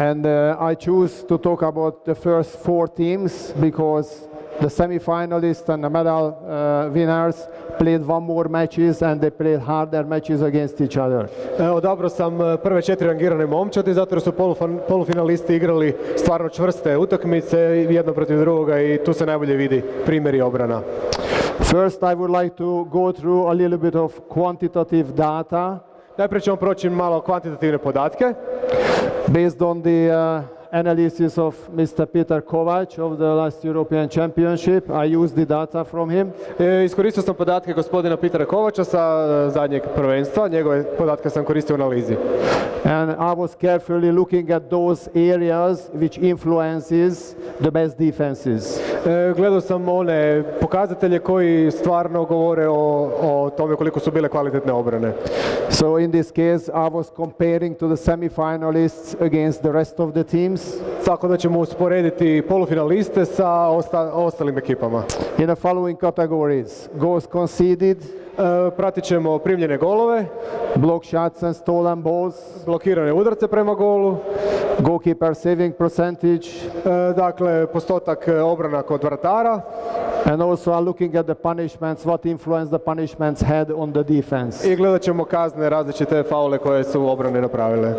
And I choose to talk about the first 4 teams because the semi-finalists and the medal winners played one more matches and they played harder matches against each other. Odabrao sam prve 4 rangirane momčadi zato jer su polufinalisti igrali stvarno čvrste utakmice jedno protiv drugoga i tu se najbolje vidi primjeri obrana. First, I would like to go through a little bit of quantitative data. Najprije ćemo proći malo kvantitativne podatke. Based on the analysis of Mr. Peter Kovac of the last European Championship, I used the data from him. Iskoristio sam podatke gospodina Petera Kovača sa zadnjeg prvenstva, njegove podatke sam koristio u analizi. And I was carefully looking at those areas which influences the best defenses. Gledao sam one pokazatelje koji stvarno govore o tome koliko su bile kvalitetne obrane. So in this case, I was comparing to the semi-finalists against the rest of the teams. Tako da ćemo usporediti polufinaliste sa ostalim ekipama. In the following categories: goals conceded, pratit ćemo primljene golove, block shots and stolen balls, blokirane udarce prema golu, goalkeeper saving percentage, dakle postotak obrana kod vratara. And also are looking at the punishments, what influence the punishments had on the defense. I gledat ćemo kazne, različite faule koje su obrane napravile.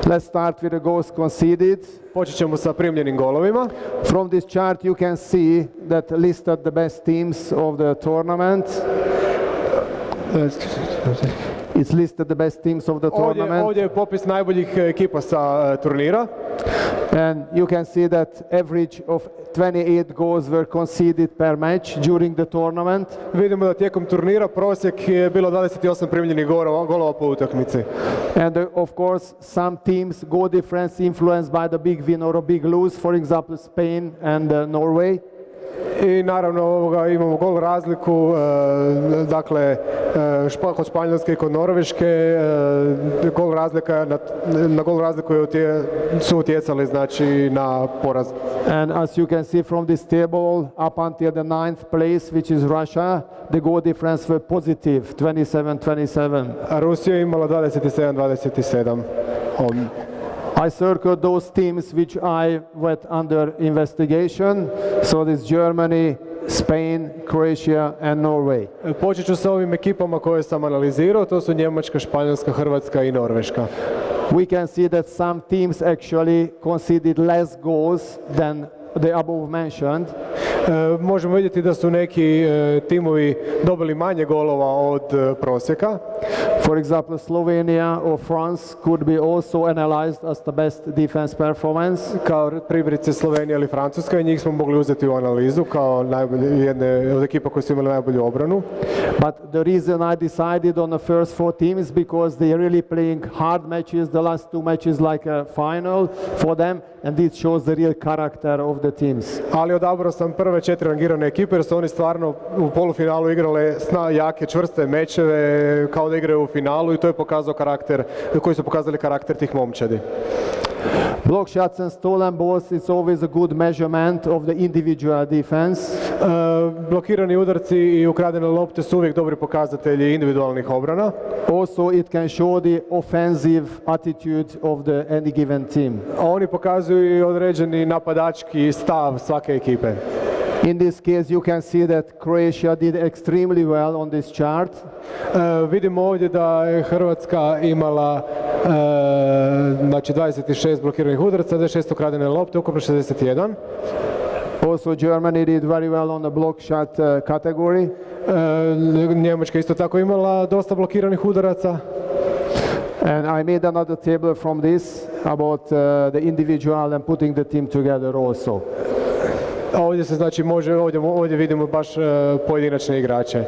Let's start with the goals conceded. Počet ćemo sa primljenim golovima. From this chart you can see that listed the best teams of the tournament. It's listed the best teams of the tournament. Ovdje je popis najboljih ekipa sa turnira. And you can see that average of 28 goals were conceded per match during the tournament. Vidimo da tijekom turnira prosjek je bilo 28 primljenih golova po utakmici. And of course some teams goal difference influenced by the big win or a big lose, for example Spain and Norway. I naravno imamo gol razliku, dakle kod Španjolske i kod Norveške, gol razlika, na gol razliku su utjecali znači na poraz. And as you can see from this table, up until the 9th place, which is Russia, the goal difference were positive, 27-27. Rusija je imala 27-27. I circled those teams which I went under investigation, so this Germany, Spain, Croatia and Norway. Počet ću sa ovim ekipama koje sam analizirao, to su Njemačka, Španjolska, Hrvatska i Norveška. We can see that some teams actually conceded less goals than the above mentioned. Možemo vidjeti da su neki timovi dobili manje golova od prosjeka. For example, Slovenia or France could be also analyzed as the best defense performance. Kao primjerice Slovenija ili Francuska i njih smo mogli uzeti u analizu kao jedne od ekipa koje su imali najbolju obranu. But the reason I decided on the first 4 teams because they are really playing hard matches, the last 2 matches like a final for them, and this shows the real character of the teams. Ali odabrao sam prve 4 rangirane ekipe jer su oni stvarno u polufinalu igrale jake, čvrste mečeve kao da igraju u finalu i to je pokazao karakter, koji su pokazali karakter tih momčadi. Block shots and stolen balls is always a good measurement of the individual defense. Blokirani udarci i ukradene lopte su uvijek dobri pokazatelji individualnih obrana. Also it can show the offensive attitude of any given team. Oni pokazuju i određeni napadački stav svake ekipe. In this case you can see that Croatia did extremely well on this chart. Vidimo ovdje da je Hrvatska imala znači 26 blokiranih udaraca, 26 ukradene lopte, ukupno 61. Also Germany did very well on the block shot category. Njemačka isto tako imala dosta blokiranih udaraca. And I made another table from this about the individual and putting the team together also. Ovdje se znači ovdje vidimo baš pojedinačne igrače.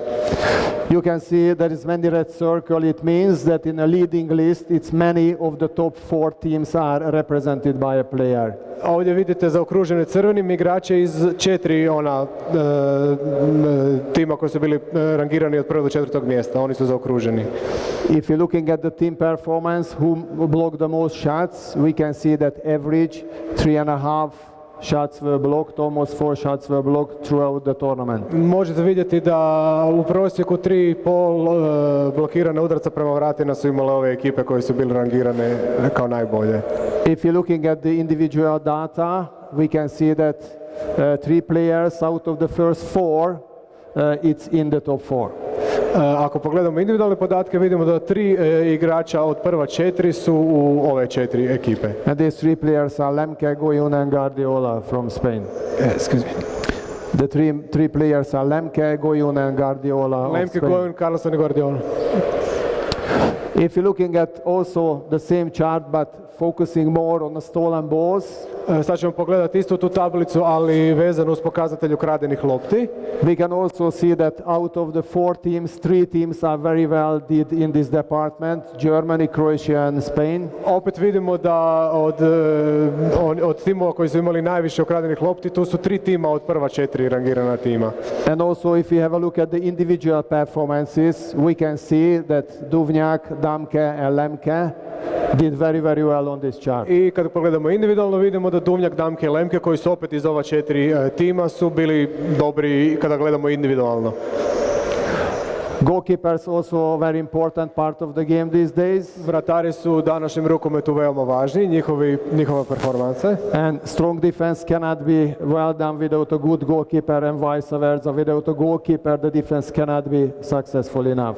You can see there is many red circle. It means that in a leading list it's many of the top 4 teams are represented by a player. Ovdje vidite zaokružene crvenim igrače iz 4 tima koji su bili rangirani od 1. do 4. mjesta. Oni su zaokruženi. If you're looking at the team performance, who blocked the most shots, we can see that average 3.5 shots were blocked, almost 4 shots were blocked throughout the tournament. Možete vidjeti da u prosjeku 3,5 blokirane udarca prema vratima su imale ove ekipe koje su bile rangirane kao najbolje. If you're looking at the individual data, we can see that 3 players out of the first 4, it's in the top 4. Ako pogledamo individualne podatke, vidimo da 3 igrača od prva 4 su u ove 4 ekipe. And these 3 players are Lemke, Goyun and Guardiola from Spain. Excuse me. The three players are Lemke, Goyun and Guardiola of Lemke, Spain. Goyun, Carlson i Guardiola. If you're looking at also the same chart but focusing more on the stolen balls, Sad ćemo pogledati istu tu tablicu, ali vezano uz pokazatelj ukradenih lopti. we can also see that out of the 4 teams, 3 teams are very well did in this department, Germany, Croatia and Spain. Opet vidimo da od timova koji su imali najviše ukradenih lopti, tu su 3 tima od prva 4 rangirana tima. And also if we have a look at the individual performances, we can see that Duvnjak, Damke and Lemke did very, very well on this chart. I kad pogledamo individualno, vidimo da Duvnjak, Damke i Lemke, koji su opet iz ova 4 tima, su bili dobri kada gledamo individualno. Goalkeepers also a very important part of the game these days. Vratari su u današnjem rukometu veoma važni, njihova performanse. And strong defense cannot be well done without a good goalkeeper and vice versa. Without a goalkeeper, the defense cannot be successful enough.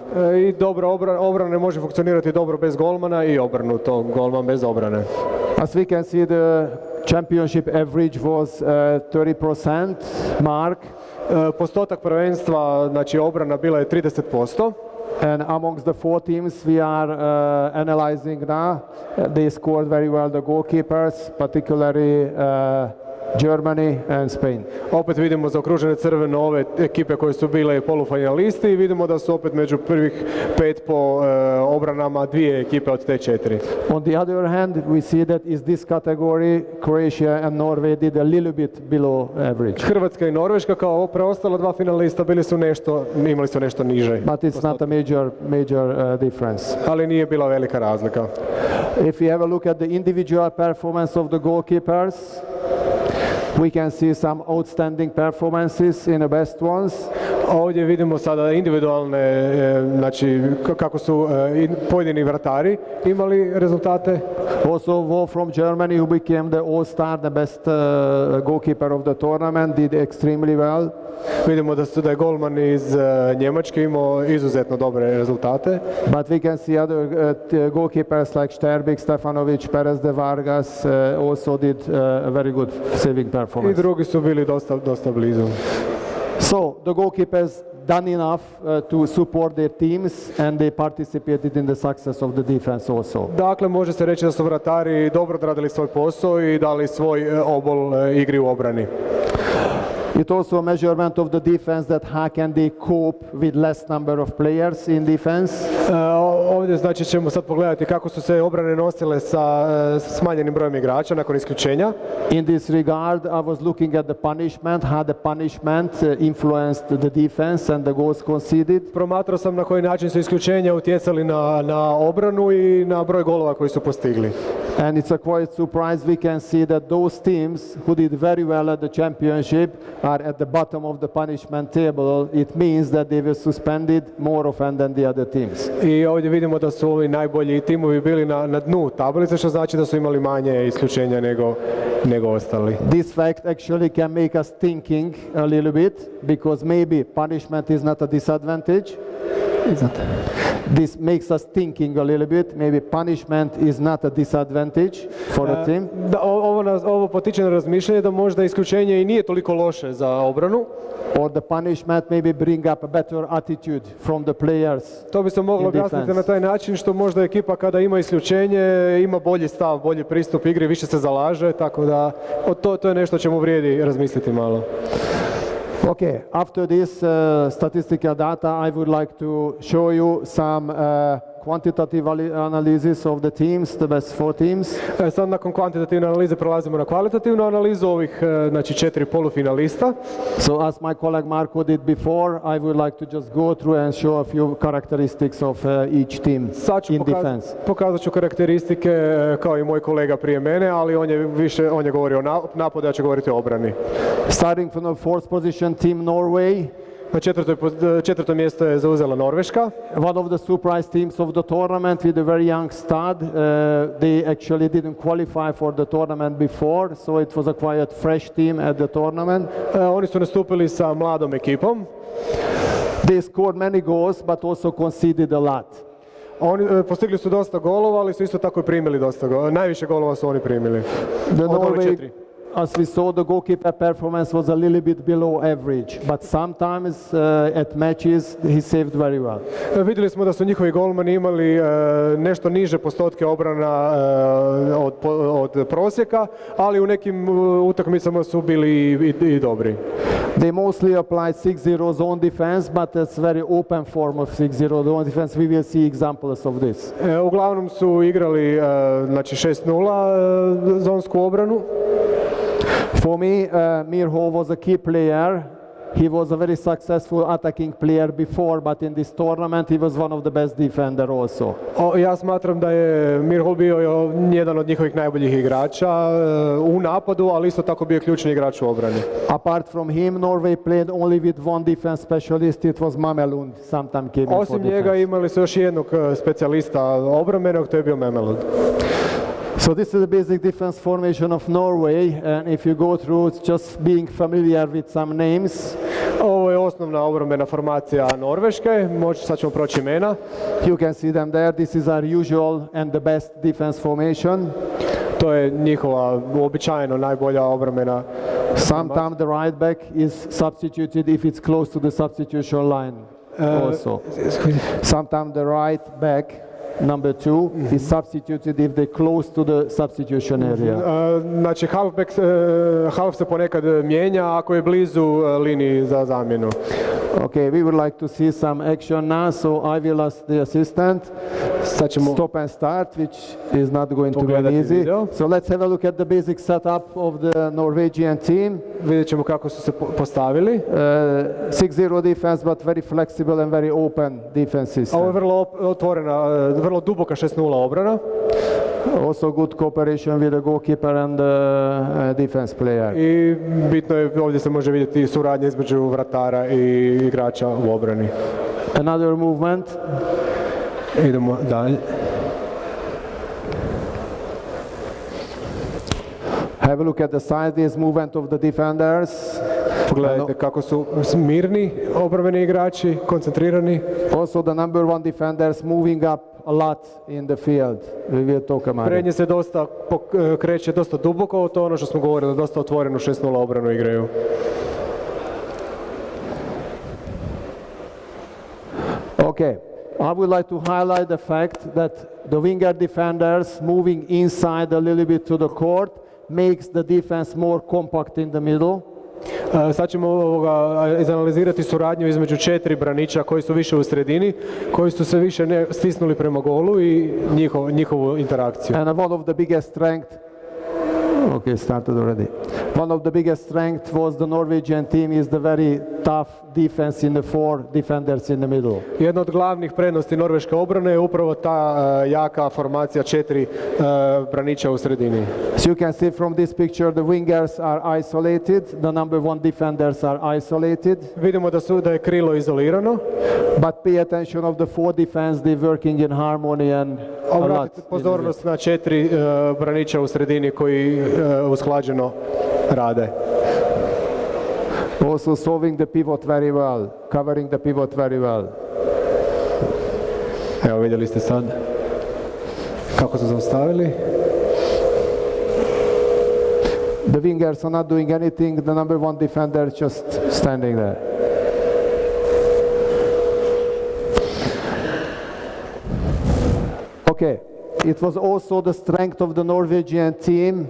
I dobro obrana ne može funkcionirati dobro bez golmana i obrnuto, golman bez obrane. As we can see, the championship average was 30% mark. Postotak prvenstva, znači obrana, bila je 30%. And amongst the 4 teams we are analyzing now, they scored very well, the goalkeepers, particularly Germany and Spain. Opet vidimo zaokružene crvene ove ekipe koje su bile polufinalisti i vidimo da su opet među prvih 5 po obranama 2 ekipe od te 4. On the other hand, we see that in this category, Croatia and Norway did a little bit below average. Hrvatska i Norveška kao preostala 2 finalista imali su nešto niže. But it's not a major difference. Ali nije bila velika razlika. If we have a look at the individual performance of the goalkeepers, we can see some outstanding performances in the best ones. Ovdje vidimo sada individualne, znači kako su pojedini vratari imali rezultate. Also Wolf from Germany, who became the all-star, the best goalkeeper of the tournament, did extremely well. Vidimo da je golman iz Njemačke imao izuzetno dobre rezultate. But we can see other goalkeepers like Sterbik, Stefanovic, Perez de Vargas also did a very good saving performance. I drugi su bili dosta blizu. So the goalkeepers done enough to support their teams and they participated in the success of the defense also. Dakle, može se reći da su vratari dobro odradili svoj posao i dali svoj obol igri u obrani. It also a measurement of the defense that how can they cope with less number of players in defense. Ovdje znači ćemo sad pogledati kako su se obrane nosile sa smanjenim brojem igrača nakon isključenja. In this regard, I was looking at the punishment, how the punishment influenced the defense and the goals conceded. Promatrao sam na koji način su isključenja utjecali na obranu i na broj golova koji su postigli. And it's a quite surprise we can see that those teams who did very well at the championship are at the bottom of the punishment table. It means that they were suspended more often than the other teams. I ovdje vidimo da su ovi najbolji timovi bili na dnu tablice, što znači da su imali manje isključenja nego ostali. This fact actually can make us thinking a little bit, because maybe punishment is not a disadvantage. This makes us thinking a little bit. Maybe punishment is not a disadvantage for a team. Ovo potiče na razmišljanje da možda isključenje i nije toliko loše za obranu. Or the punishment maybe bring up a better attitude from the players. To bi se moglo objasniti na taj način što možda ekipa kada ima isključenje ima bolji stav, bolji pristup igri, više se zalaže, tako da to je nešto čemu vrijedi razmisliti malo. Okay, after this statistical data, I would like to show you some quantitative analysis of the teams, the best 4 teams. Sad nakon kvantitativne analize prelazimo na kvalitativnu analizu ovih znači 4 polufinalista. So as my colleague Marco did before, I would like to just go through and show a few characteristics of each team in defense. Pokazat ću karakteristike kao i moj kolega prije mene, ali on je govorio o napadu, ja ću govoriti o obrani. Starting from the 4th position, Team Norway. Na četvrto mjesto je zauzela Norveška. One of the surprise teams of the tournament with a very young stud. They actually didn't qualify for the tournament before, so it was a quite fresh team at the tournament. Oni su nastupili sa mladom ekipom. They scored many goals, but also conceded a lot. Oni postigli su dosta golova, ali su isto tako i primili dosta golova. Najviše golova su oni primili. As we saw, the goalkeeper performance was a little bit below average, but sometimes at matches he saved very well. Vidjeli smo da su njihovi golmani imali nešto niže postotke obrana od prosjeka, ali u nekim utakmicama su bili i dobri. They mostly applied 6-0 zone defense, but it's very open form of 6-0 zone defense. We will see examples of this. Uglavnom su igrali znači 6-0 zonsku obranu. For me, Mirho was a key player. He was a very successful attacking player before, but in this tournament he was one of the best defender also. Ja smatram da je Mirho bio jedan od njihovih najboljih igrača u napadu, ali isto tako bio ključni igrač u obrani. Apart from him, Norway played only with one defense specialist. It was Mamelund. Sometimes came in for Osim njega imali su još jednog specijalista obrambenog, to je bio Mamelund. So this is the basic defense formation of Norway, and if you go through just being familiar with some names. Ovo je osnovna obrambena formacija Norveške, sad ćemo proći imena. You can see them there. This is our usual and the best defense formation. To je njihova uobičajeno najbolja obrambena. Sometimes the right back is substituted if it's close to the substitution line also. Sometimes the right back number 2 is substituted if they're close to the substitution area. Znači half se ponekad mijenja ako je blizu liniji za zamjenu. Okay, we would like to see some action now, so I will ask the assistant. Stop and start, which is not going to be easy. So let's have a look at the basic setup of the Norwegian team. Vidjet ćemo kako su se postavili. 6-0 defense, but very flexible and very open defense system. Ovo je vrlo otvorena, vrlo duboka 6-0 obrana. Also good cooperation with the goalkeeper and the defense player. I bitno je, ovdje se može vidjeti suradnja između vratara i igrača u obrani. Another movement. Idemo dalje. Have a look at the sideways movement of the defenders. Pogledajte kako su mirni obrambeni igrači, koncentrirani. Also the number 1 defenders moving up a lot in the field. We will talk about it. Prednje se dosta kreće dosta duboko, to je ono što smo govorili, da dosta otvorenu 6-0 obranu igraju. Okay. I would like to highlight the fact that the winger defenders moving inside a little bit to the court makes the defense more compact in the middle. Sad ćemo izanalizirati suradnju između 4 braniča koji su više u sredini, koji su se više stisnuli prema golu i njihovu interakciju. And one of the biggest strength. Okay, started already. One of the biggest strength was the Norwegian team is the very tough defense in the 4 defenders in the middle. Jedna od glavnih prednosti norveške obrane je upravo ta jaka formacija 4 braniča u sredini. So you can see from this picture the wingers are isolated, the number 1 defenders are isolated. Vidimo da je krilo izolirano. But pay attention of the 4 defense, they working in harmony and obratite pozornost na 4 braniča u sredini koji usklađeno rade. Also solving the pivot very well, covering the pivot very well. Evo vidjeli ste sad kako su zaustavili. The wingers are not doing anything, the number 1 defender just standing there. Okay, it was also the strength of the Norwegian team,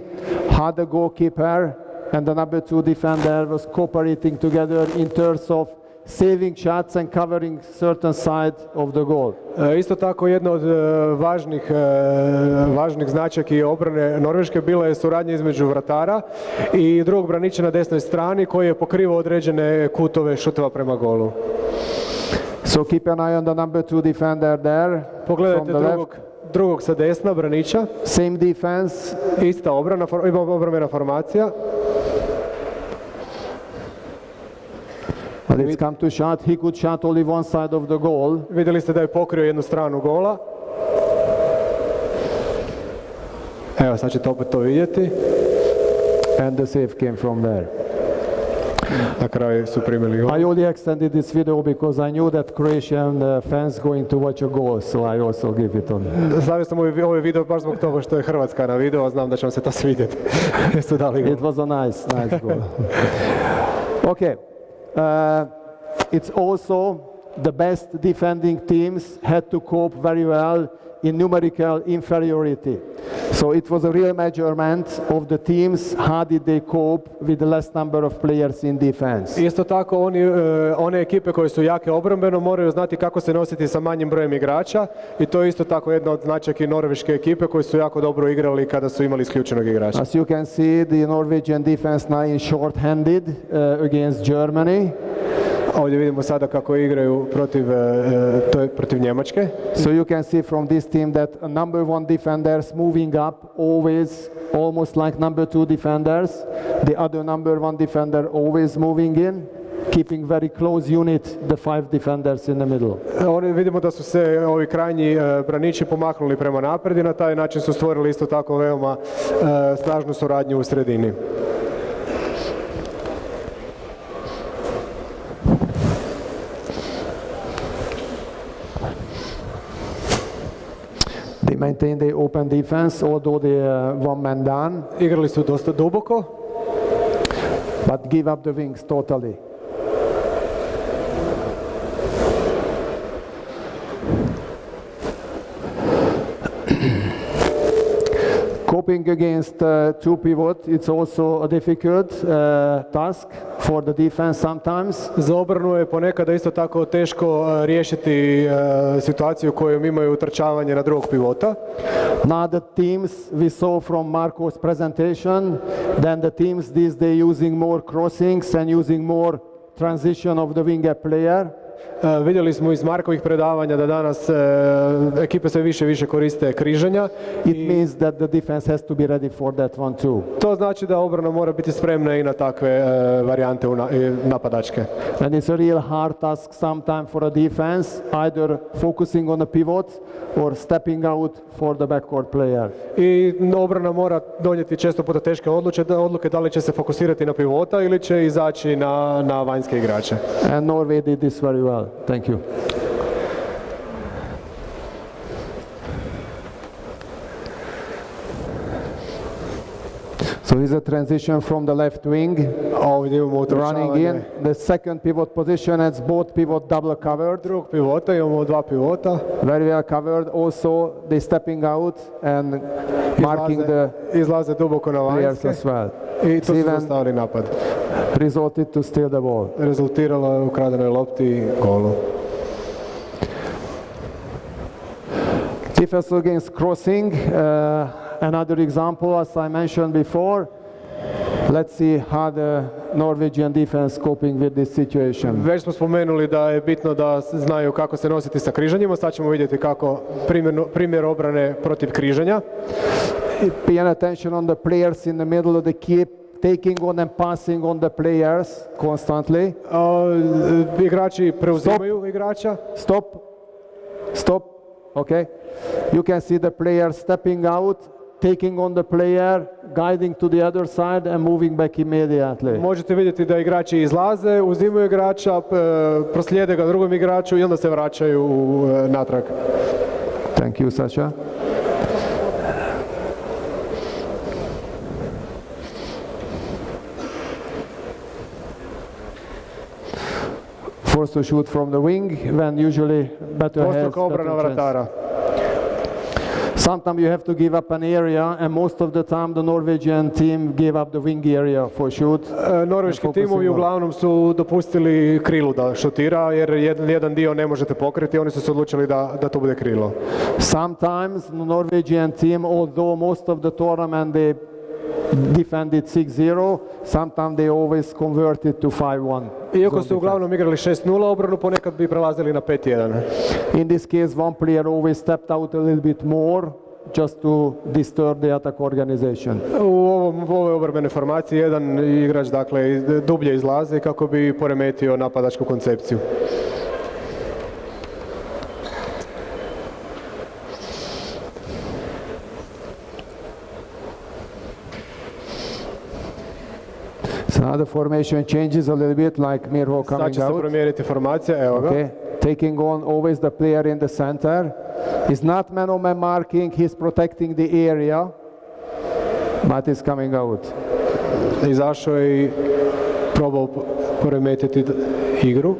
had the goalkeeper and the number 2 defender was cooperating together in terms of saving shots and covering certain side of the goal. Isto tako jedna od važnih značajki obrane Norveške bila je suradnja između vratara i drugog braniča na desnoj strani koji je pokrivao određene kutove šuteva prema golu. So keep an eye on the number 2 defender there. Pogledajte drugog sa desna braniča. Same defense. Ista obrambena formacija. But it's come to shot. He could shot only one side of the goal. Vidjeli ste da je pokrio jednu stranu gola. Evo, sad ćete opet to vidjeti. And the save came from there. Na kraju su primili gol. I only extended this video because I knew that Croatian fans going to watch a goal, so I also give it on. Stavio sam ovaj video baš zbog toga što je Hrvatska na video, a znam da će vam se to svidjeti. Jesu dali gol. It was a nice goal. Okay. It's also the best defending teams had to cope very well in numerical inferiority. So it was a real measurement of the teams, how did they cope with the less number of players in defense. Isto tako one ekipe koje su jake obrambeno moraju znati kako se nositi sa manjim brojem igrača i to je isto tako jedna od značajki norveške ekipe koji su jako dobro igrali kada su imali isključenog igrača. As you can see, the Norwegian defense now is short-handed against Germany. Ovdje vidimo sada kako igraju protiv Njemačke. So you can see from this team that number 1 defenders moving up always almost like number 2 defenders. The other number 1 defender always moving in, keeping very close unit, the 5 defenders in the middle. Vidimo da su se ovi krajnji braniči pomaknuli prema naprijed i na taj način su stvorili isto tako veoma snažnu suradnju u sredini. They maintain the open defense, although they one man down. Igrali su dosta duboko, but give up the wings totally. Coping against two pivot, it's also a difficult task for the defense sometimes. Za obranu je ponekada isto tako teško riješiti situaciju koju imaju utrčavanje na drugog pivota. Now the teams we saw from Marco's presentation, then the teams these days using more crossings and using more transition of the winger player. Vidjeli smo iz Markovih predavanja da danas ekipe sve više koriste križanja. It means that the defense has to be ready for that one too. To znači da obrana mora biti spremna i na takve varijante napadačke. And it's a real hard task sometimes for a defense, either focusing on the pivot or stepping out for the backcourt player. I obrana mora donijeti često puta teške odluke da li će se fokusirati na pivota ili će izaći na vanjske igrače. And Norway did this very well. Thank you. So here's a transition from the left wing, running in. The second pivot position has both pivot double covered. Drugog pivota, imamo dva pivota. Very well covered. Also, they stepping out and marking the izlaze duboko na players vanjske. as well. I to su zastavili napad. Resulted to steal the ball. Rezultiralo je ukradenoj lopti i golu. Defense against crossing. Another example, as I mentioned before. Let's see how the Norwegian defense coping with this situation. Već smo spomenuli da je bitno da znaju kako se nositi sa križanjima. Sad ćemo vidjeti kako primjer obrane protiv križanja. Pay attention on the players in the middle. They keep taking on and passing on the players constantly. Igrači preuzimaju igrača. Stop. Okay. You can see the player stepping out, taking on the player, guiding to the other side and moving back immediately. Možete vidjeti da igrači izlaze, uzimaju igrača, proslijede ga drugom igraču i onda se vraćaju natrag. Thank you, Sasha. Forced to shoot from the wing when usually better has obrana vratara. Sometimes you have to give up an area, and most of the time the Norwegian team gave up the wing area for shoot. Norveški timovi uglavnom su dopustili krilu da šutira, jer jedan dio ne možete pokriti, oni su se odlučili da to bude krilo. Sometimes the Norwegian team, although most of the tournament they defended 6-0, sometimes they always converted to 5-1. Iako su uglavnom igrali 6-0 obranu, ponekad bi prelazili na 5-1. In this case, one player always stepped out a little bit more just to disturb the attack organization. U ovoj obrambenoj formaciji jedan igrač dakle dublje izlazi kako bi poremetio napadačku koncepciju. So now the formation changes a little bit, like Mirho Sad coming će se out. promijeniti formacija, evo ga. Okay, taking on always the player in the center. He's not man-on-man marking, he's protecting the area, but he's coming out. Izašao je i probao poremetiti igru.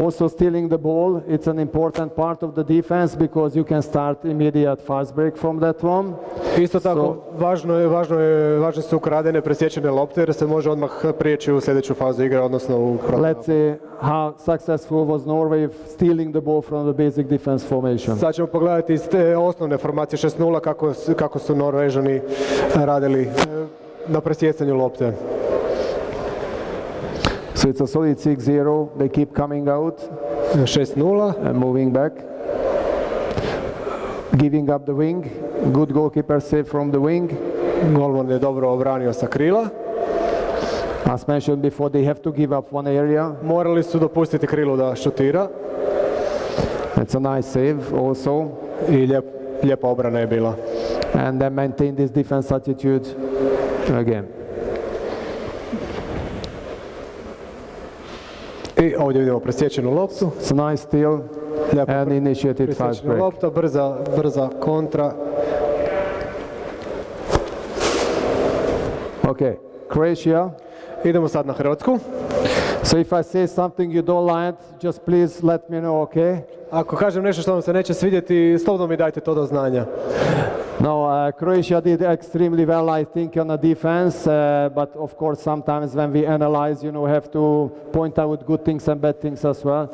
Also stealing the ball, it's an important part of the defense because you can start immediate fast break from that one. Isto tako, važne su ukradene presječene lopte jer se može odmah prijeći u sljedeću fazu igre, odnosno u Let's see how successful was Norway stealing the ball from the basic defense formation. Sad ćemo pogledati iz te osnovne formacije 6-0 kako su Norvežani radili na presjecanju lopte. So it's a solid 6-0, they keep coming out 6-0. and moving back. Giving up the wing, good goalkeeper save from the wing. Golman je dobro obranio sa krila. As mentioned before, they have to give up one area. Morali su dopustiti krilu da šutira. It's a nice save also. I lijepa obrana je bila. And then maintain this defense attitude again. I ovdje vidimo presječenu loptu. It's a nice steal and initiated fast break. Lopta, brza kontra. Okay, Croatia. Idemo sad na Hrvatsku. So if I say something you don't like, just please let me know, okay? Ako kažem nešto što vam se neće svidjeti, slobodno mi dajte to do znanja. No, Croatia did extremely well, I think, on the defense, but of course sometimes when we analyze, have to point out good things and bad things as well.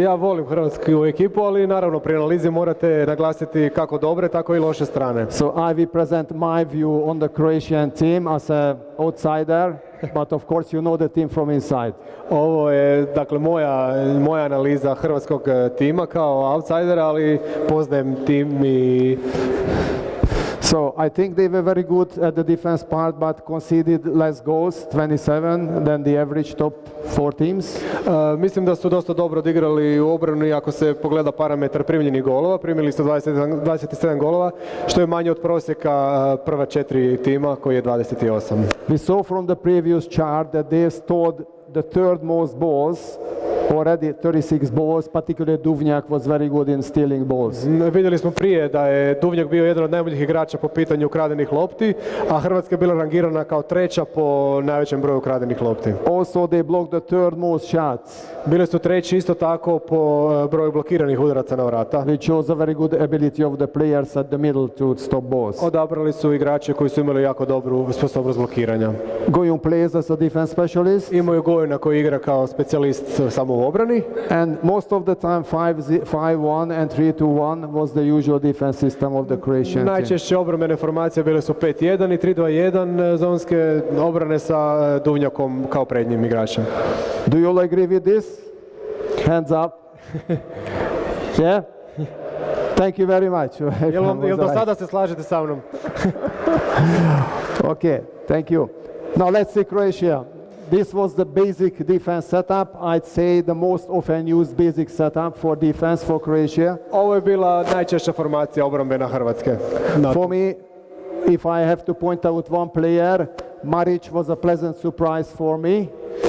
Ja volim hrvatsku ekipu, ali naravno pri analizi morate naglasiti kako dobre, tako i loše strane. So I will present my view on the Croatian team as an outsider, but of course you know the team from inside. Ovo je dakle moja analiza hrvatskog tima kao outsider, ali poznajem tim i So I think they were very good at the defense part, but conceded less goals, 27, than the average top 4 teams. Mislim da su dosta dobro odigrali u obrani ako se pogleda parametar primljenih golova. Primili su 27 golova, što je manje od prosjeka prva 4 tima koji je 28. We saw from the previous chart that they stored the third most balls, already 36 balls, particularly Duvnjak was very good in stealing balls. Vidjeli smo prije da je Duvnjak bio jedan od najboljih igrača po pitanju ukradenih lopti, a Hrvatska je bila rangirana kao treća po najvećem broju ukradenih lopti. Also they blocked the third most shots. Bili su treći isto tako po broju blokiranih udaraca na vrata. Which shows a very good ability of the players at the middle to stop balls. Odabrali su igrače koji su imali jako dobru sposobnost blokiranja. Gojun plays as a defense specialist. Imaju Gojuna koji igra kao specijalist samo u obrani. And most of the time 5-1 and 3-2-1 was the usual defense system of the Croatian team. Najčešće obrambene formacije bile su 5-1 i 3-2-1 zonske obrane sa Duvnjakom kao prednjim igračem. Do you all agree with this? Hands up. Yeah? Thank you very much. Jel do sada se slažete sa mnom? Okay, thank you. Now let's see Croatia. This was the basic defense setup. I'd say the most often used basic setup for defense for Croatia. Ovo je bila najčešća formacija obrambena Hrvatske. For me, if I have to point out one player, Maric was a pleasant surprise for me.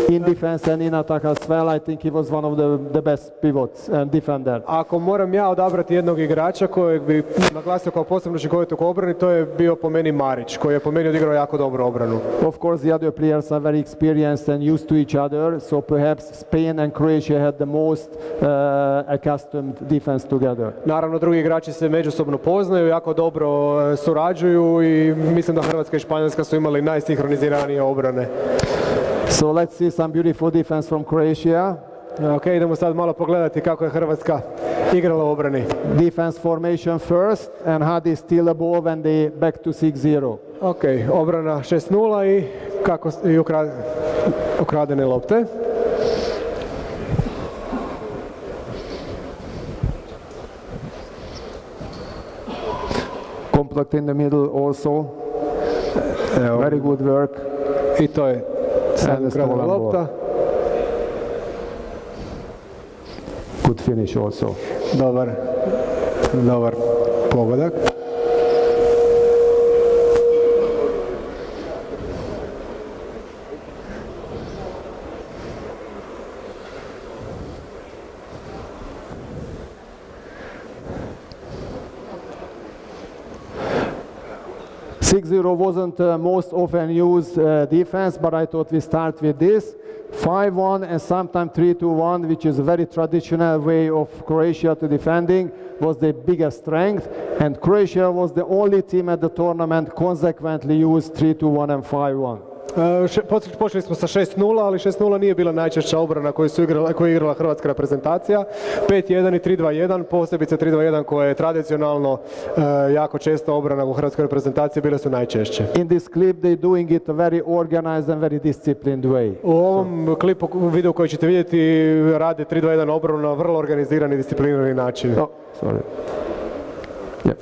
In defense and in attack as well, I think he was one of the best pivots and defender. Ako moram ja odabrati jednog igrača kojeg bi naglasio kao posebno učinkovitog u obrani, to je bio po meni Marić, koji je po meni odigrao jako dobru obranu. Of course, the other players are very experienced and used to each other, so perhaps Spain and Croatia had the most accustomed defense together. Naravno, drugi igrači se međusobno poznaju, jako dobro surađuju i mislim da Hrvatska i Španjolska su imali najsinhroniziranije obrane. So let's see some beautiful defense from Croatia. Ok, idemo sad malo pogledati kako je Hrvatska igrala u obrani. Defense formation first, and Hadi steal a ball when they back to 6-0. Ok, obrana 6-0 i ukradene lopte. Compact in the middle also. Very good work. I to je sad ukradena lopta. Good finish also. Dobar pogodak. Wasn't most often used defense, but I thought we start with this. 5-1 and sometimes 3-2-1, which is a very traditional way of Croatia to defending, was the biggest strength. And Croatia was the only team at the tournament consequently used 3-2-1 and 5-1. Počeli smo sa 6-0, ali 6-0 nije bila najčešća obrana koju je igrala hrvatska reprezentacija. 5-1 i 3-2-1, posebice 3-2-1 koja je tradicionalno jako česta obrana u hrvatskoj reprezentaciji, bile su najčešće. In this clip they doing it a very organized and very disciplined way. U ovom klipu, videu koji ćete vidjeti, rade 3-2-1 obranu na vrlo organizirani i disciplinirani način. Oh, sorry. Yep.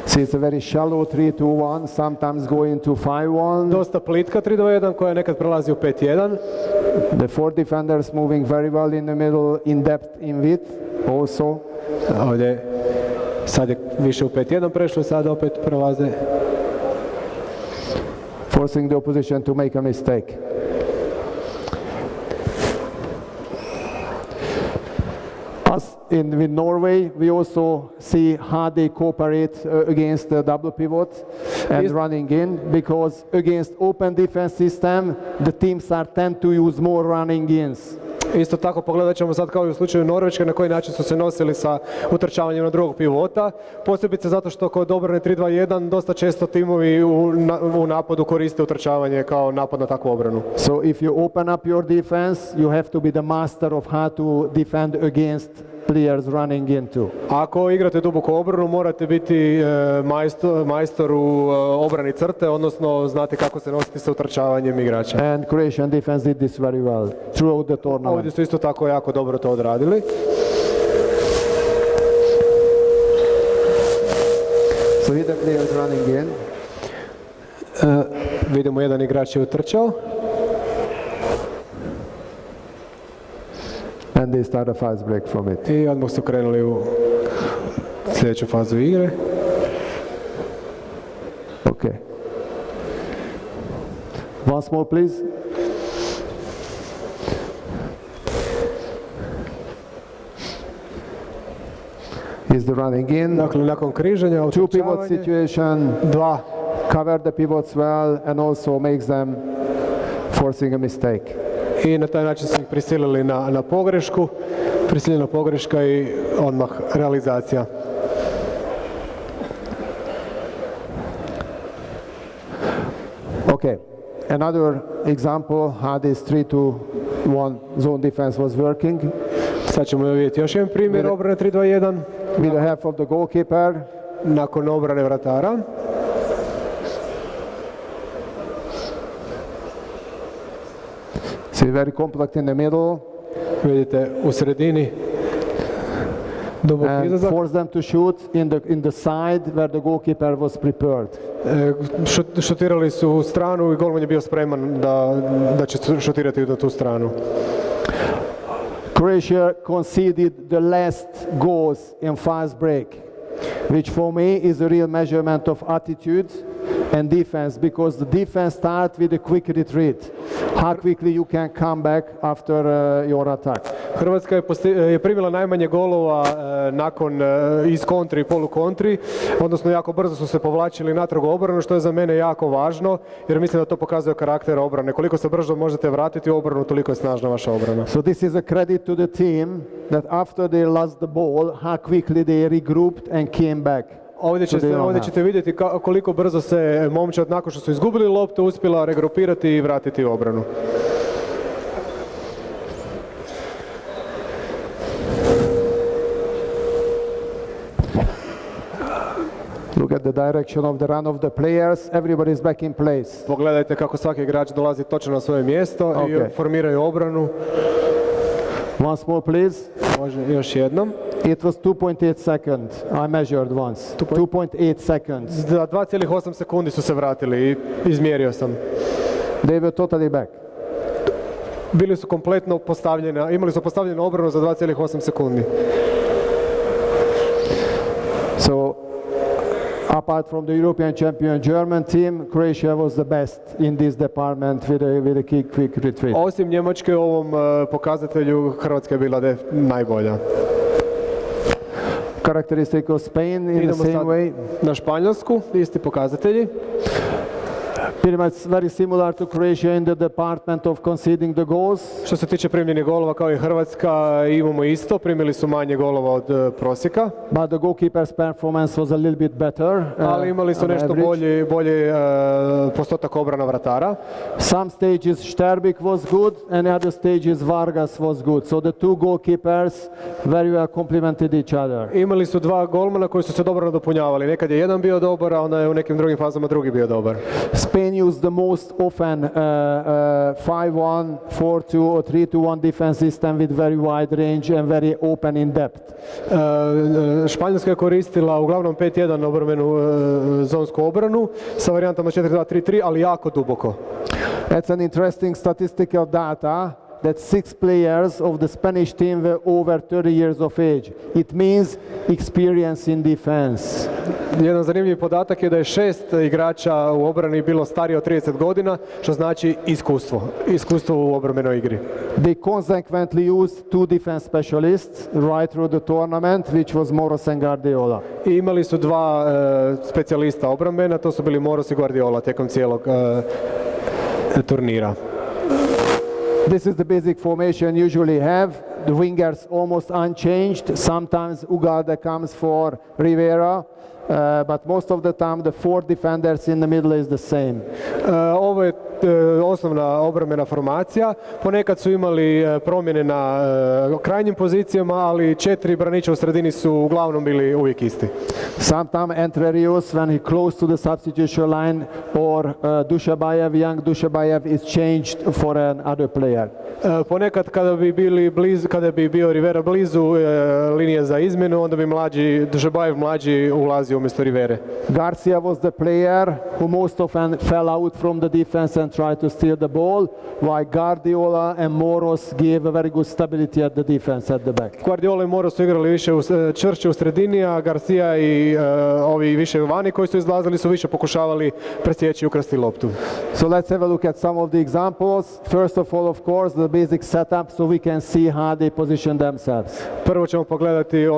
See, it's a very shallow 3-2-1, sometimes going to 5-1. Dosta plitka 3-2-1 koja nekad prelazi u 5-1. The four defenders moving very well in the middle, in depth, in width also. Ovdje sad je više u 5-1 prešlo, sad opet prelaze. Forcing the opposition to make a mistake. As with Norway, we also see how they cooperate against the double pivot and running in, because against open defense system, the teams tend to use more running ins. Isto tako pogledat ćemo sad kao i u slučaju Norveške na koji način su se nosili sa utrčavanjem na drugog pivota, posebice zato što kod obrane 3-2-1 dosta često timovi u napadu koriste utrčavanje kao napad na takvu obranu. So if you open up your defense, you have to be the master of how to defend against players running into. Ako igrate duboku obranu, morate biti majstor u obrani crte, odnosno znate kako se nositi sa utrčavanjem igrača. And Croatian defense did this very well throughout the tournament. Ovdje su isto tako jako dobro to odradili. So here the players running in. Vidimo jedan igrač je utrčao. And they start a fast break from it. I odmah su krenuli u sljedeću fazu igre. Okay. Once more, please. Is the running in. Dakle, nakon križanja, two pivot situation. Dva. Cover the pivots well and also makes them forcing a mistake. I na taj način su ih prisilili na pogrešku, prisiljena pogreška i odmah realizacija. Okay, another example how this 3-2-1 zone defense was working. Sad ćemo vidjeti još jedan primjer obrane 3-2-1. With the help of the goalkeeper. Nakon obrane vratara. See, very compact in the middle. Vidite u sredini. And force them to shoot in the side where the goalkeeper was prepared. Šutirali su u stranu i golman je bio spreman da će šutirati na tu stranu. Croatia conceded the last goals in fast break. which for me is a real measurement of attitude and defense, because the defense starts with a quick retreat. How quickly you can come back after your attack. Hrvatska je primila najmanje golova nakon iz kontri i polukontri, odnosno jako brzo su se povlačili natrag u obranu, što je za mene jako važno, jer mislim da to pokazuje karakter obrane. Koliko se brzo možete vratiti u obranu, toliko je snažna vaša obrana. So this is a credit to the team that after they lost the ball, how quickly they regrouped and came back. Ovdje ćete vidjeti koliko brzo se momčad nakon što su izgubili loptu uspjela regrupirati i vratiti u obranu. Look at the direction of the run of the players. Everybody is back in place. Pogledajte kako svaki igrač dolazi točno na svoje mjesto i formiraju obranu. Once more, please. Može još jednom. It was 2.8 seconds. I measured once. 2.8 seconds. Za 2,8 sekundi su se vratili i izmjerio sam. They were totally back. Bili su kompletno postavljeni, imali su postavljenu obranu za 2,8 sekundi. So, apart from the European champion German team, Croatia was the best in this department with a quick retreat. Osim Njemačke u ovom pokazatelju, Hrvatska je bila najbolja. Characteristic of Spain in the same way. Na Španjolsku, isti pokazatelji. Pretty much very similar to Croatia in the department of conceding the goals. Što se tiče primljenih golova kao i Hrvatska, imamo isto, primili su manje golova od prosjeka. But the goalkeeper's performance was a little bit better. Ali imali su nešto bolji postotak obrana vratara. Some stages Sterbik was good and other stages Vargas was good. So the two goalkeepers very well complemented each other. Imali su dva golmana koji su se dobro nadopunjavali. Nekad je jedan bio dobar, a onda je u nekim drugim fazama drugi bio dobar. Spain used the most often 5-1, 4-2 or 3-2-1 defense system with very wide range and very open in depth. Španjolska je koristila uglavnom 5-1 obrambenu zonsku obranu sa varijantama 4-2-3-3, ali jako duboko. That's an interesting statistical data that 6 players of the Spanish team were over 30 years of age. It means experience in defense. Jedan zanimljiv podatak je da je 6 igrača u obrani bilo starije od 30 godina, što znači iskustvo u obrambenoj igri. They consequently used 2 defense specialists right through the tournament, which was Moros and Guardiola. I imali su dva specijalista obrambena, to su bili Moros i Guardiola tijekom cijelog turnira. This is the basic formation you usually have. The wingers almost unchanged. Sometimes Ugalde comes for Rivera, but most of the time the 4 defenders in the middle is the same. Ovo je osnovna obrambena formacija. Ponekad su imali promjene na krajnjim pozicijama, ali 4 braniča u sredini su uglavnom bili uvijek isti. Sometimes Entre Rios, when he close to the substitution line, or Dushabayev, young Dushabayev is changed for another player. Ponekad kada bi bio Rivera blizu linije za izmjenu, onda bi Dushabayev mlađi ulazio umjesto Rivere. Garcia was the player who most often fell out from the defense and tried to steal the ball, while Guardiola and Moros gave a very good stability at the defense at the back. Guardiola i Moros su igrali više čvršće u sredini, a Garcia i ovi više vani koji su izlazili su više pokušavali presjeći i ukrasti loptu. So let's have a look at some of the examples. First of all, of course, the basic setup so we can see how they position themselves. Prvo ćemo pogledati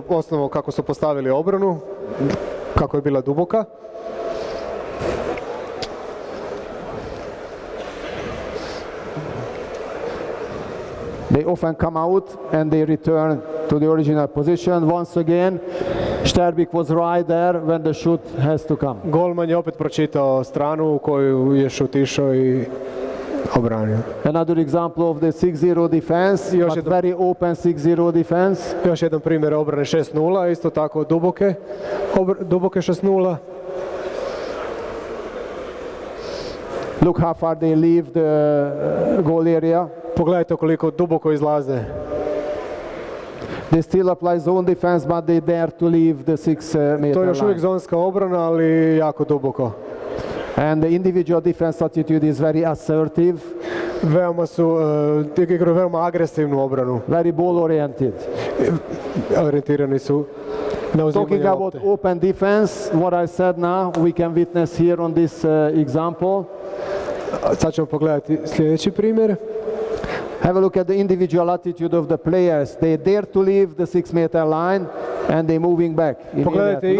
osnovu kako su postavili obranu, kako je bila duboka. They often come out and they return to the original position. Once again, Sterbik was right there when the shoot has to come. Golman je opet pročitao stranu u koju je šut išao i obranio. Another example of the 6-0 defense, but very open 6-0 defense. Još jedan primjer obrane 6-0, isto tako duboke 6-0. Look how far they leave the goal area. Pogledajte koliko duboko izlaze. They still apply zone defense, but they dare to leave the 6 meter To je još uvijek line. zonska obrana, ali jako duboko. And the individual defense attitude is very assertive. Veoma su, igraju veoma agresivnu obranu. Very ball oriented. Orijentirani su Talking about open defense, what I said now, we can witness here on this example. Sad ćemo pogledati sljedeći primjer. Have a look at the individual attitude of the players. They dare to leave the 6-meter line and they moving back. Pogledajte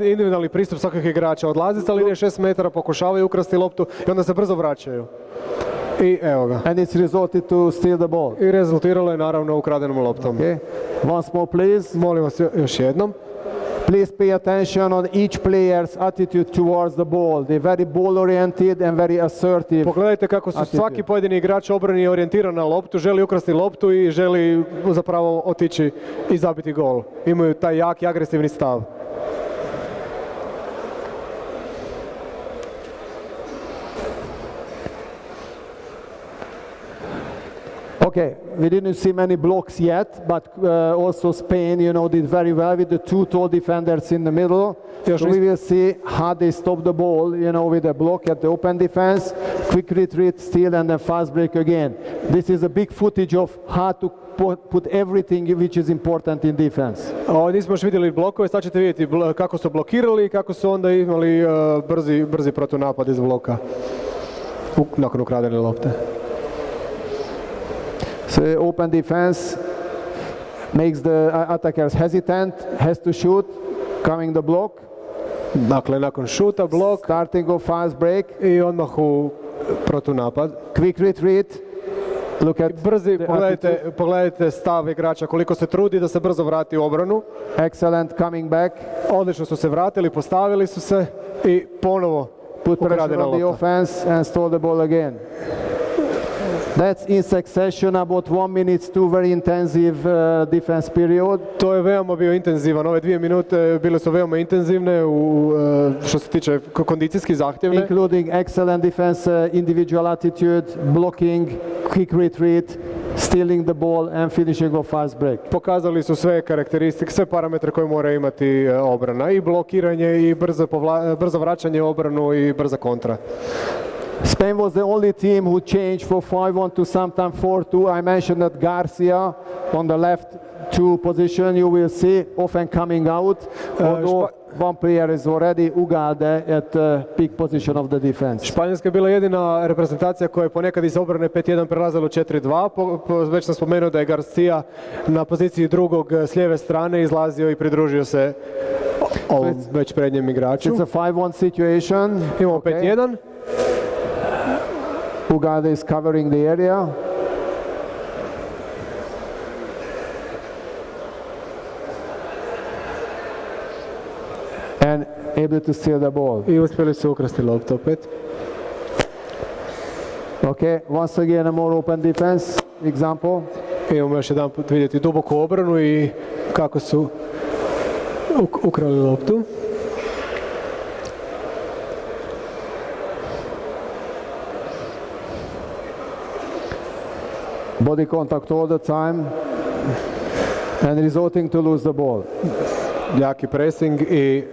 individualni pristup svakog igrača. Odlazi sa linije 6 metara, pokušavaju ukrasti loptu i onda se brzo vraćaju. I evo ga. And it's resulted to steal the ball. I rezultiralo je naravno ukradenom loptom. Okay. Once more please. Molim vas još jednom. Please pay attention on each player's attitude towards the ball. They're very ball oriented and very assertive. Pogledajte kako su svaki pojedini igrač obrani orijentiran na loptu, želi ukrasti loptu i želi zapravo otići i zabiti gol. Imaju taj jak i agresivni stav. Okay, we didn't see many blocks yet, but also Spain, did very well with the two tall defenders in the middle. So we will see how they stop the ball, with a block at the open defense, quick retreat, steal, and then fast break again. This is a big footage of how to put everything which is important in defense. Ovdje nismo još vidjeli blokove, sad ćete vidjeti kako su blokirali i kako su onda imali brzi protunapad iz bloka nakon ukradene lopte. So open defense makes the attackers hesitant, has to shoot, coming the block. Dakle, nakon šuta, blok, starting of fast break i odmah u protunapad. Quick retreat. Look at pogledajte stav igrača, koliko se trudi da se brzo vrati u obranu. Excellent coming back. Odlično su se vratili, postavili su se i ponovo put pressure on the offense and stole the ball again. That's in succession about 1 minute, 2 very intensive defense period. To je veoma bio intenzivan, ove 2 minute bile su veoma intenzivne što se tiče kondicijski zahtjevne. Including excellent defense, individual attitude, blocking, quick retreat, stealing the ball and finishing off fast break. Pokazali su sve karakteristike, sve parametre koje mora imati obrana, i blokiranje, i brzo vraćanje obranu, i brza kontra. Spain was the only team who changed for 5-1 to sometime 4-2. I mentioned that Garcia on the left 2 position, you will see often coming out, although one player is already Ugalde at the peak position of the defense. Španjolska je bila jedina reprezentacija koja je ponekad iz obrane 5-1 prelazila u 4-2. Već sam spomenuo da je Garcia na poziciji drugog s lijeve strane izlazio i pridružio se ovom već prednjem igraču. It's a 5-1 situation. Imamo 5-1. Ugalde is covering the area. And able to steal the ball. I uspjeli su ukrasti loptu opet. Okay, once again a more open defense example. Imamo još jedan put vidjeti duboku obranu i kako su ukrali loptu. Body contact all the time and resulting to lose the ball. Jaki pressing i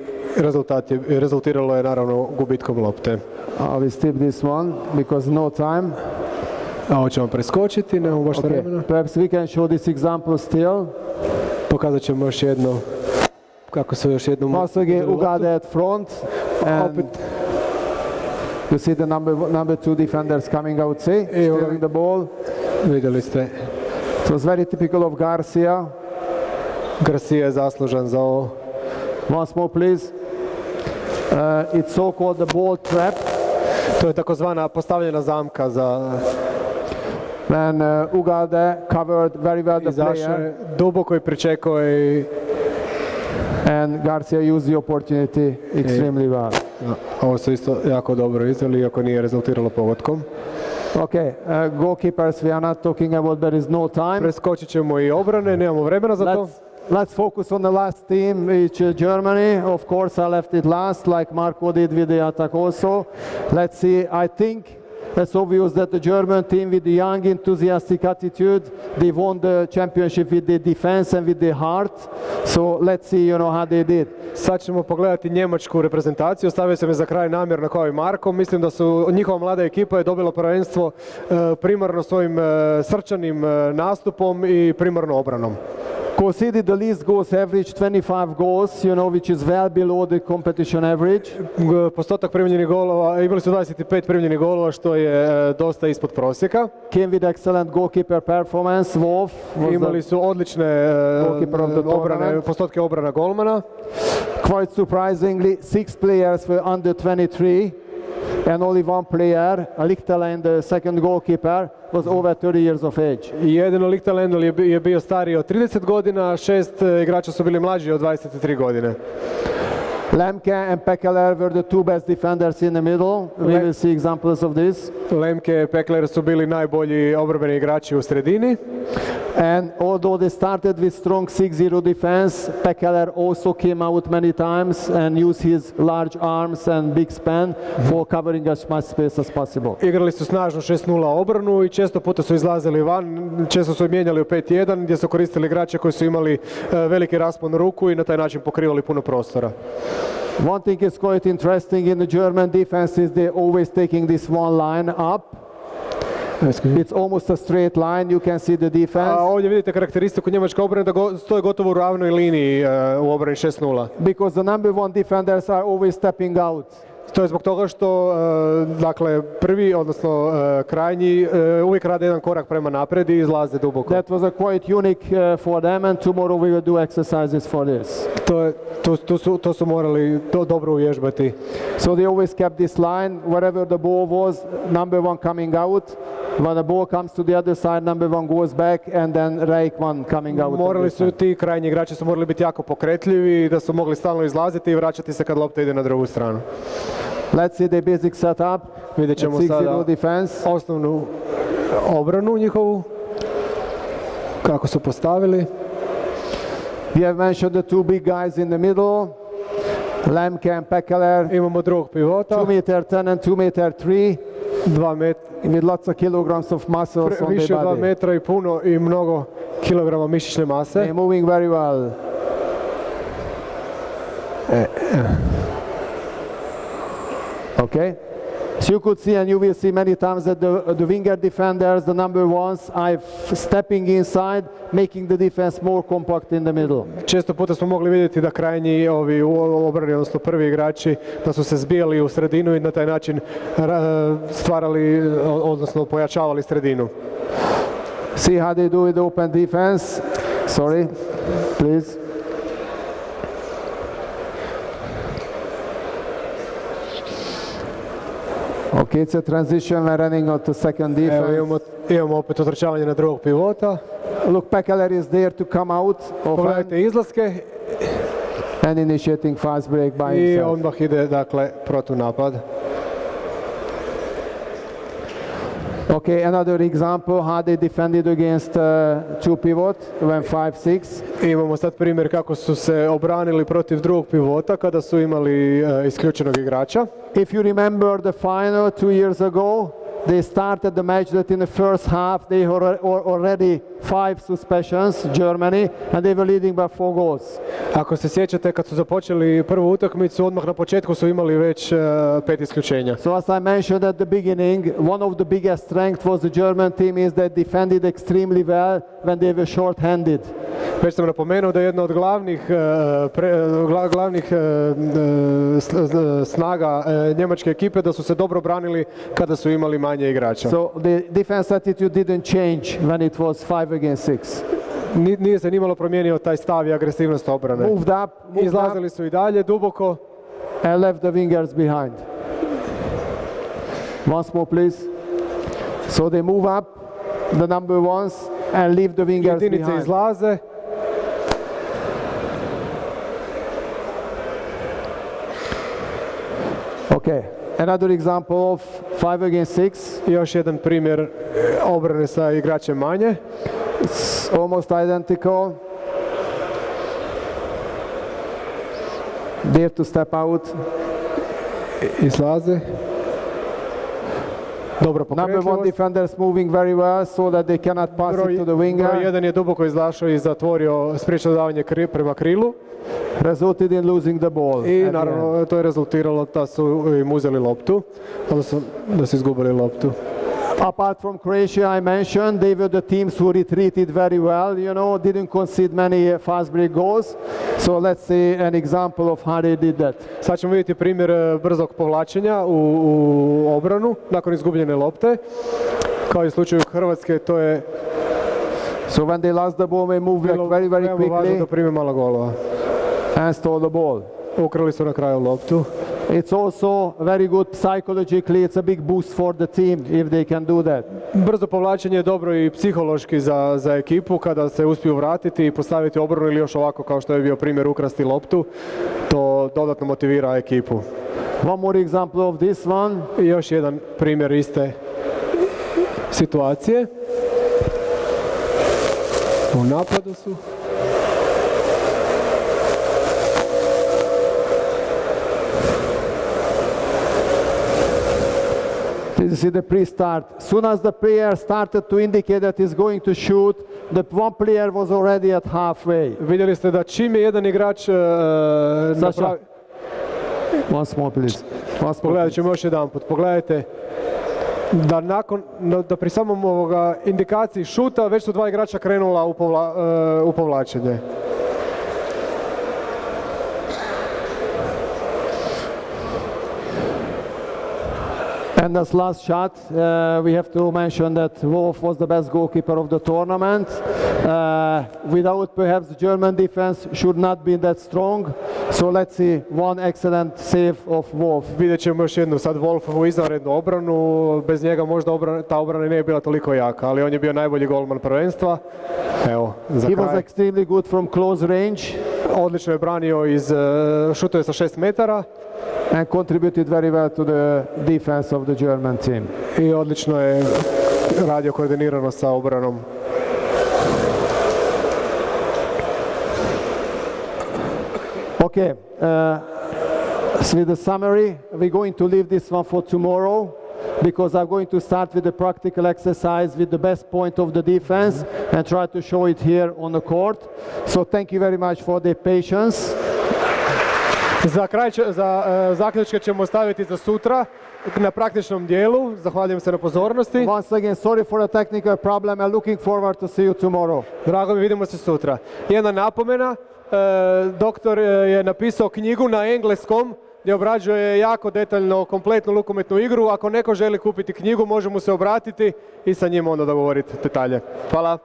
rezultiralo je naravno gubitkom lopte. I will skip this one because no time. Ovo ćemo preskočiti, nemamo baš vremena. Perhaps we can show this example still. Pokazat ćemo još jedno, kako su još jednom... Once again, Ugalde at front. And you see the number 2 defenders coming out, stealing the ball. Vidjeli ste. It was very typical of Garcia. Garcia je zaslužan za ovo. Once more, please. It's so called the ball trap. To je takozvana postavljena zamka za... When Ugalde covered very well the player. Duboko i pričekao i... And Garcia used the opportunity extremely well. Ovo su isto jako dobro izveli, iako nije rezultiralo pogodkom. Okay, goalkeepers, we are not talking about, there is no time. Preskočit ćemo i obrane, nemamo vremena za to. Let's focus on the last team, which is Germany. Of course, I left it last, like Marco did with the attack also. Let's see, I think it's obvious that the German team with the young, enthusiastic attitude, they won the championship with the defense and with the heart. So let's see, how they did. Sad ćemo pogledati njemačku reprezentaciju. Ostavio sam je za kraj namjerno kao i Marko. Mislim da su njihova mlada ekipa je dobila prvenstvo primarno svojim srčanim nastupom i primarno obranom conceded the least goals average, 25 goals, you know, which is well below the competition average. Postotak primljenih golova, imali su 25 primljenih golova, što je dosta ispod prosjeka. Came with excellent goalkeeper performance. Wolf was Imali su odlične goalkeeper of the tournament. postotke obrana golmana. Quite surprisingly, 6 players were under 23 and only one player, Lichtelen, the second goalkeeper, was over 30 years of age. Jedino Lichtelen je bio stariji od 30 godina, 6 igrača su bili mlađi od 23 godine. Lemke and Pekeler were the two best defenders in the middle. We will see examples of this. Lemke i Pekler su bili najbolji obrambeni igrači u sredini. And although they started with strong 6-0 defense, Pekeler also came out many times and used his large arms and big span for covering as much space as possible. Igrali su snažnu 6-0 obranu i često puta su izlazili van, često su mijenjali u 5-1 gdje su koristili igrače koji su imali veliki raspon ruku i na taj način pokrivali puno prostora. One thing is quite interesting in the German defense is they're always taking this one line up. It's almost a straight line, you can see the defense. A ovdje vidite karakteristiku njemačke obrane da stoje gotovo u ravnoj liniji u obrani 6-0. Because the number one defenders are always stepping out. To je zbog toga što dakle prvi, odnosno krajnji uvijek rade jedan korak prema naprijed i izlaze duboko. That was a quite unique for them and tomorrow we will do exercises for this. To su morali to dobro uvježbati. So they always kept this line, wherever the ball was, number one coming out. When the ball comes to the other side, number one goes back and then right one coming out. Morali su ti krajnji igrači su morali biti jako pokretljivi da su mogli stalno izlaziti i vraćati se kad lopta ide na drugu stranu. Let's see the basic setup. Vidjet ćemo sada osnovnu obranu njihovu, kako su postavili. We have mentioned the two big guys in the middle, Lemke and Pekeler. Imamo drugog pivota. 2 meter 10 and 2 meter 3. 2 metra. With lots of kilograms of muscles on their body. Više od 2 metra i puno i mnogo kilograma mišićne mase. They're moving very well. Okay. So you could see, and you will see many times that the winger defenders, the number ones, are stepping inside, making the defense more compact in the middle. Često puta smo mogli vidjeti da krajnji ovi u obrani, odnosno prvi igrači, da su se zbijali u sredinu i na taj način stvarali, odnosno pojačavali sredinu. See how they do with the open defense. Sorry, please. Okay, it's a transition. We're running on to second defense. Evo imamo opet otrčavanje na drugog pivota. Look, Pekeler is there to come out. Pogledajte izlaske. And initiating fast break by himself. I odmah ide, dakle, protunapad. Okay, another example how they defended against two pivot when 5-6. Imamo sad primjer kako su se obranili protiv drugog pivota kada su imali isključenog igrača. If you remember the final 2 years ago, they started the match that in the first half they already 5 suspensions, Germany, and they were leading by 4 goals. Ako se sjećate kad su započeli prvu utakmicu, odmah na početku su imali već 5 isključenja. So as I mentioned at the beginning, one of the biggest strengths was the German team is that defended extremely well when they were short-handed. Već sam napomenuo da je jedna od glavnih snaga njemačke ekipe da su se dobro branili kada su imali manje igrača. So the defense attitude didn't change when it was 5 against 6. Nije se nimalo promijenio taj stav i agresivnost obrane. Moved up, izlazili su i dalje duboko. And left the wingers behind. Once more, please. So they move up, the number ones, and leave the wingers behind. Jedinice izlaze. Okay, another example of 5 against 6. Još jedan primjer obrane sa igračem manje. It's almost identical. They have to step out. Izlaze. Dobro Number one defenders moving very well so that they cannot pass it to the winger. Broj jedan je duboko izašao i zatvorio spriječio davanje prema krilu. Resulted in losing the ball. I naravno to je rezultiralo da su im uzeli loptu, odnosno da su izgubili loptu. Apart from Croatia, I mentioned, they were the teams who retreated very well, you know, didn't concede many fast break goals. So let's see an example of how they did that. Sad ćemo vidjeti primjer brzog povlačenja u obranu nakon izgubljene lopte. Kao i u slučaju Hrvatske, to je So when they lost the ball, they moved like very važno da quickly prime malo golova. and stole the ball. Ukrali su na kraju loptu. It's also very good psychologically. It's a big boost for the team if they can do that. Brzo povlačenje je dobro i psihološki za ekipu kada se uspiju vratiti i postaviti obranu ili još ovako kao što je bio primjer ukrasti loptu. To dodatno motivira ekipu. One more example of this one. I još jedan primjer iste situacije. U napadu su. This is the pre-start. Soon as the player started to indicate that he's going to shoot, the one player was already at halfway. Vidjeli ste da čim je jedan igrač napravi... Once more, please. Pogledat ćemo još jedan put. Pogledajte da pri samom indikaciji šuta već su dva igrača krenula u povlačenje. And this last shot, we have to mention that Wolf was the best goalkeeper of the tournament. Without perhaps the German defense should not be that strong. So let's see one excellent save of Wolf. Vidjet ćemo još jednu sad Wolfovu izvanrednu obranu. Bez njega možda ta obrana ne je bila toliko jaka, ali on je bio najbolji golman prvenstva. Evo, za kraj. He was extremely good from close range. Odlično je branio šutuje sa 6 metara. And contributed very well to the defense of the German team. I odlično je radio koordinirano sa obranom. Okay, so with the summary, we're going to leave this one for tomorrow because I'm going to start with the practical exercise with the best point of the defense and try to show it here on the court. So thank you very much for the patience. Za zaključke ćemo staviti za sutra na praktičnom dijelu. Zahvaljujem se na pozornosti. Once again, sorry for the technical problem and looking forward to see you tomorrow. Drago mi, vidimo se sutra. Jedna napomena, doktor je napisao knjigu na engleskom gdje obrađuje jako detaljno kompletnu rukometnu igru. Ako neko želi kupiti knjigu, može mu se obratiti i sa njim onda dogovoriti detalje. Hvala.